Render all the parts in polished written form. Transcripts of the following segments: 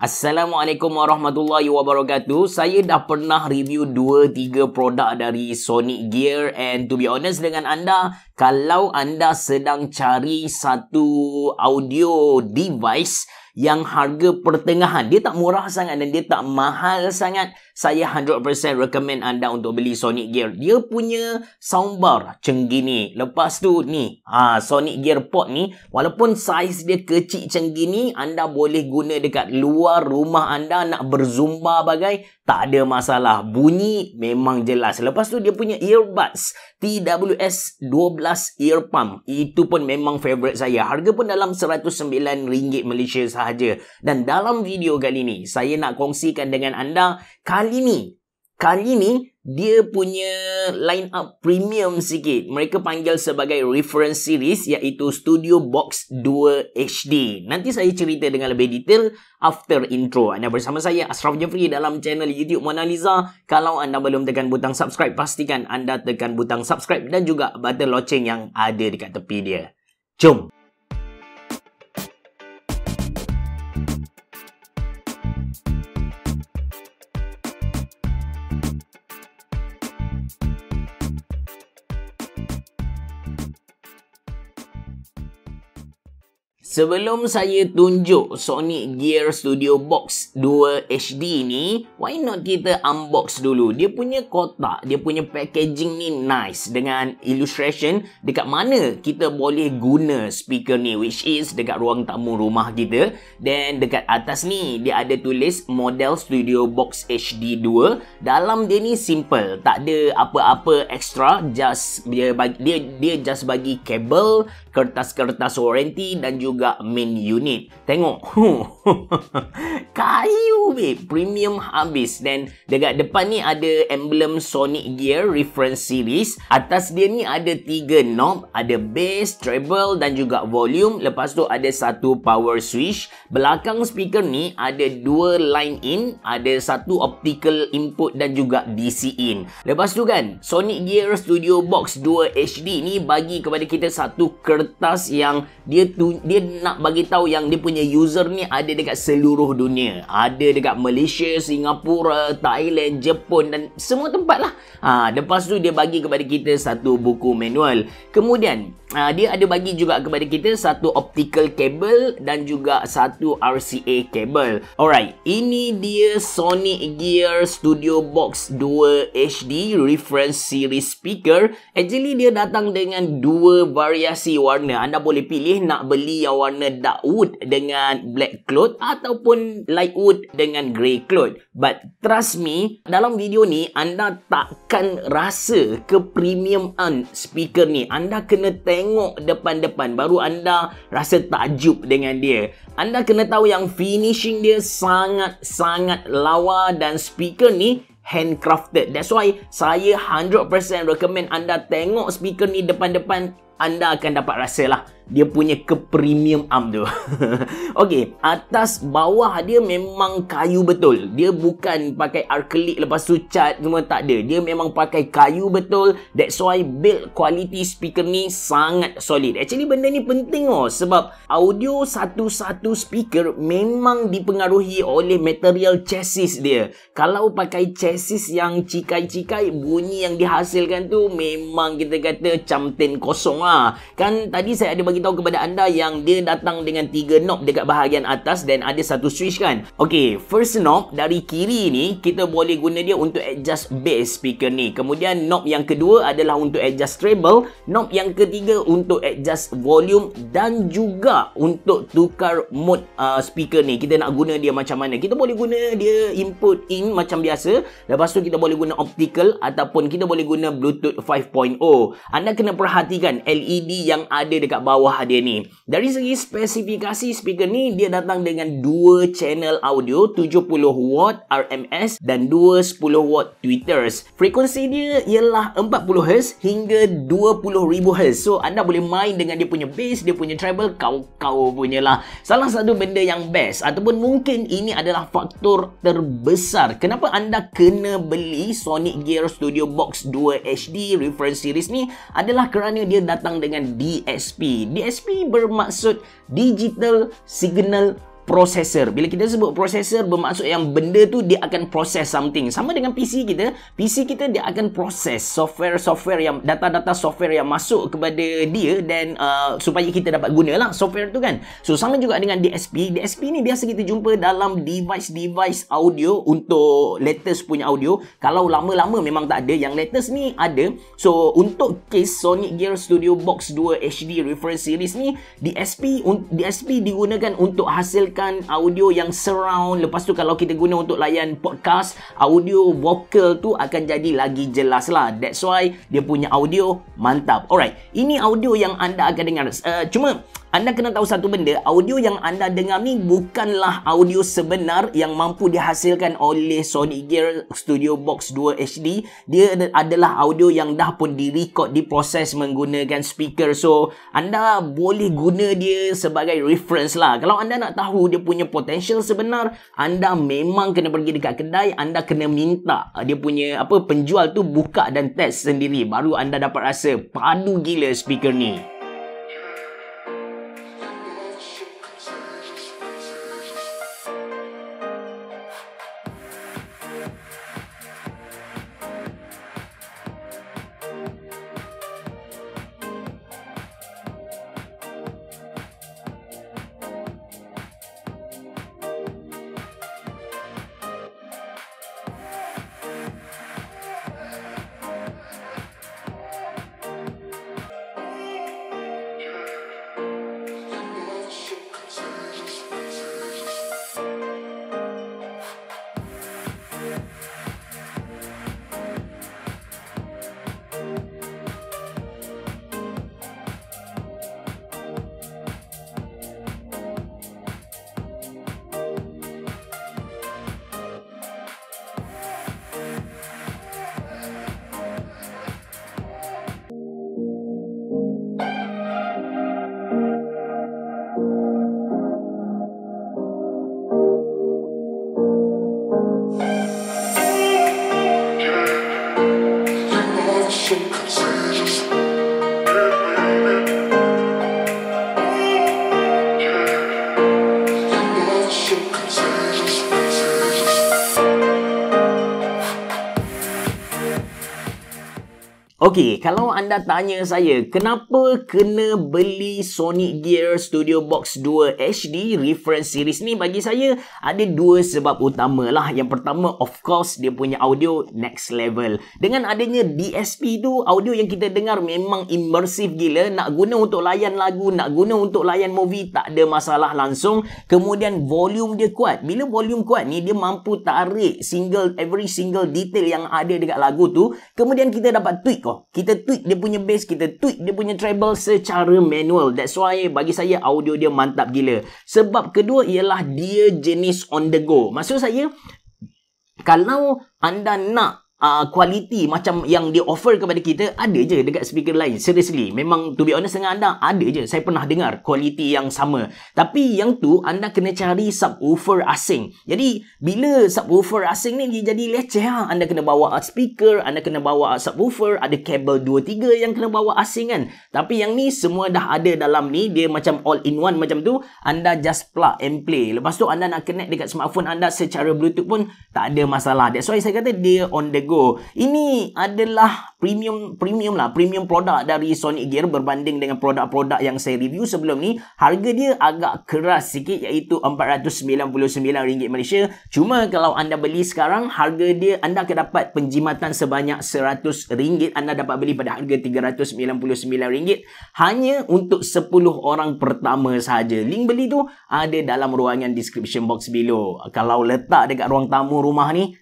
Assalamualaikum warahmatullahi wabarakatuh. Saya dah pernah review 2-3 produk dari Sonic Gear, and to be honest dengan anda, kalau anda sedang cari satu audio device yang harga pertengahan, dia tak murah sangat dan dia tak mahal sangat, saya 100% recommend anda untuk beli Sonic Gear. Dia punya soundbar cenggini. Lepas tu ni, Sonic Gear Pod ni, walaupun saiz dia kecil cenggini, anda boleh guna dekat luar rumah anda nak berzumba bagai, tak ada masalah. Bunyi memang jelas. Lepas tu dia punya earbuds TWS 12 ear pump. Itu pun memang favorite saya. Harga pun dalam RM109 Malaysia sahaja. Dan dalam video kali ni, saya nak kongsikan dengan anda, kali ni dia punya line up premium sikit. Mereka panggil sebagai reference series, iaitu Studio Box 2 HD. Nanti saya cerita dengan lebih detail after intro. Anda bersama saya Ashraf Jeffrey dalam channel YouTube Mona Lisa. Kalau anda belum tekan butang subscribe, pastikan anda tekan butang subscribe dan juga button loceng yang ada dekat tepi dia. Jom. Sebelum saya tunjuk Sonic Gear Studio Box 2 HD ni, why not kita unbox dulu. Dia punya kotak, dia punya packaging ni nice dengan illustration dekat mana kita boleh guna speaker ni, which is dekat ruang tamu rumah kita. Dan dekat atas ni dia ada tulis model Studio Box HD 2. Dalam dia ni simple, tak ada apa-apa extra, just dia just bagi kabel, kertas-kertas warranty dan juga main unit. Tengok. Kayu babe, premium habis. Dan dekat depan ni ada emblem Sonic Gear reference series. Atas dia ni ada 3 knob, ada bass, treble dan juga volume. Lepas tu ada satu power switch. Belakang speaker ni ada 2 line in, ada satu optical input dan juga DC in. Lepas tu kan, Sonic Gear Studio Box 2 HD ni bagi kepada kita satu kertas yang dia nak bagi tahu yang dia punya user ni ada dekat seluruh dunia. Ada dekat Malaysia, Singapura, Thailand, Jepun dan semua tempat lah. Lepas tu dia bagi kepada kita satu buku manual. Kemudian dia ada bagi juga kepada kita satu optical cable dan juga satu RCA cable. Alright, ini dia Sonic Gear Studio Box 2 HD reference series speaker. Actually dia datang dengan 2 variasi warna. Anda boleh pilih nak beli yang warna dark wood dengan black cloth ataupun light wood dengan grey cloth. But trust me, dalam video ni anda takkan rasa kepremiuman speaker ni. Anda kena tengok depan-depan baru anda rasa takjub dengan dia. Anda kena tahu yang finishing dia sangat-sangat lawa dan speaker ni handcrafted. That's why saya 100% recommend anda tengok speaker ni depan-depan. Anda akan dapat rasa lah dia punya kepremium tu. Okey, atas bawah dia memang kayu betul. Dia bukan pakai acrylic lepas tu cat semua, tak ada. Dia memang pakai kayu betul. That's why build quality speaker ni sangat solid. Actually benda ni penting sebab audio satu-satu speaker memang dipengaruhi oleh material chassis dia. Kalau pakai chassis yang cikai-cikai, bunyi yang dihasilkan tu memang kita kata camten kosong lah. Kan tadi saya ada bagi tahu kepada anda yang dia datang dengan 3 knob dekat bahagian atas dan ada satu switch kan. Okey, first knob dari kiri ni kita boleh guna dia untuk adjust bass speaker ni. Kemudian knob yang kedua adalah untuk adjust treble, knob yang ketiga untuk adjust volume dan juga untuk tukar mode speaker ni. Kita nak guna dia macam mana? Kita boleh guna dia input in macam biasa. Lepas tu kita boleh guna optical ataupun kita boleh guna Bluetooth 5.0. Anda kena perhatikan LED yang ada dekat bawah dia ni. Dari segi spesifikasi speaker ni, dia datang dengan 2 channel audio 70 watt RMS dan 2 10 watt tweeters. Frekuensi dia ialah 40 Hz hingga 20,000 Hz. So anda boleh main dengan dia punya bass, dia punya treble, kau punya lah. Salah satu benda yang best ataupun mungkin ini adalah faktor terbesar kenapa anda kena beli Sonic Gear Studio Box 2 HD reference series ni adalah kerana dia datang dengan DSP. DSP bermaksud Digital Signal processor. Bila kita sebut processor, bermaksud yang benda tu dia akan process something. Sama dengan PC kita. PC kita dia akan process software yang data-data software yang masuk kepada dia dan supaya kita dapat gunalah software tu kan. So sama juga dengan DSP. DSP ni biasa kita jumpa dalam device audio untuk latest punya audio. Kalau lama-lama memang tak ada, yang latest ni ada. So untuk case Sonic Gear Studio Box 2 HD Reference Series ni, DSP digunakan untuk hasilkan audio yang surround. Lepas tu kalau kita guna untuk layan podcast, audio vokal tu akan jadi lagi jelas lah. That's why dia punya audio mantap. Alright, ini audio yang anda akan dengar. Cuma anda kena tahu satu benda, audio yang anda dengar ni bukanlah audio sebenar yang mampu dihasilkan oleh Sonic Gear Studio Box 2 HD. Dia adalah audio yang dah pun direcord, diproses menggunakan speaker. So, anda boleh guna dia sebagai reference lah. Kalau anda nak tahu dia punya potential sebenar, anda memang kena pergi dekat kedai, anda kena minta dia punya penjual tu buka dan test sendiri. Baru anda dapat rasa padu gila speaker ni. Okey, kalau anda tanya saya, kenapa kena beli Sonic Gear Studio Box 2 HD Reference Series ni, bagi saya ada dua sebab utama lah. Yang pertama, of course, dia punya audio next level. Dengan adanya DSP tu, audio yang kita dengar memang immersif gila. Nak guna untuk layan lagu, nak guna untuk layan movie, tak ada masalah langsung. Kemudian volume dia kuat. Bila volume kuat ni, dia mampu tarik every single detail yang ada dekat lagu tu. Kemudian kita dapat tweak kita tweak dia punya bass, kita tweak dia punya treble secara manual. That's why bagi saya audio dia mantap gila. Sebab kedua ialah dia jenis on the go. Maksud saya, kalau anda nak kualiti macam yang dia offer kepada kita, ada je dekat speaker lain. Seriously, memang to be honest dengan anda, ada je. Saya pernah dengar kualiti yang sama. Tapi yang tu, anda kena cari subwoofer asing. Jadi, bila subwoofer asing ni dia jadi leceh lah. Anda kena bawa speaker, anda kena bawa subwoofer, ada kabel 2-3 yang kena bawa asing kan. Tapi yang ni semua dah ada dalam ni. Dia macam all in one macam tu. Anda just plug and play. Lepas tu anda nak connect dekat smartphone anda secara Bluetooth pun tak ada masalah. That's why saya kata dia on the go. Ini adalah premium produk dari Sonic Gear berbanding dengan produk-produk yang saya review sebelum ni. Harga dia agak keras sikit, iaitu RM499 Malaysia. Cuma kalau anda beli sekarang, harga dia anda akan dapat penjimatan sebanyak RM100. Anda dapat beli pada harga RM399 hanya untuk 10 orang pertama sahaja. Link beli tu ada dalam ruangan description box below. Kalau letak dekat ruang tamu rumah ni,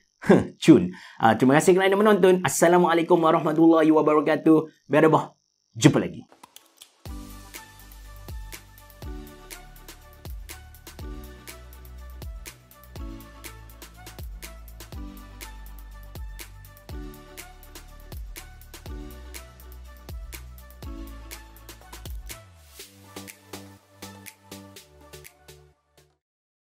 cun. Terima kasih kerana menonton. Assalamualaikum warahmatullahi wabarakatuh. Biar jumpa lagi.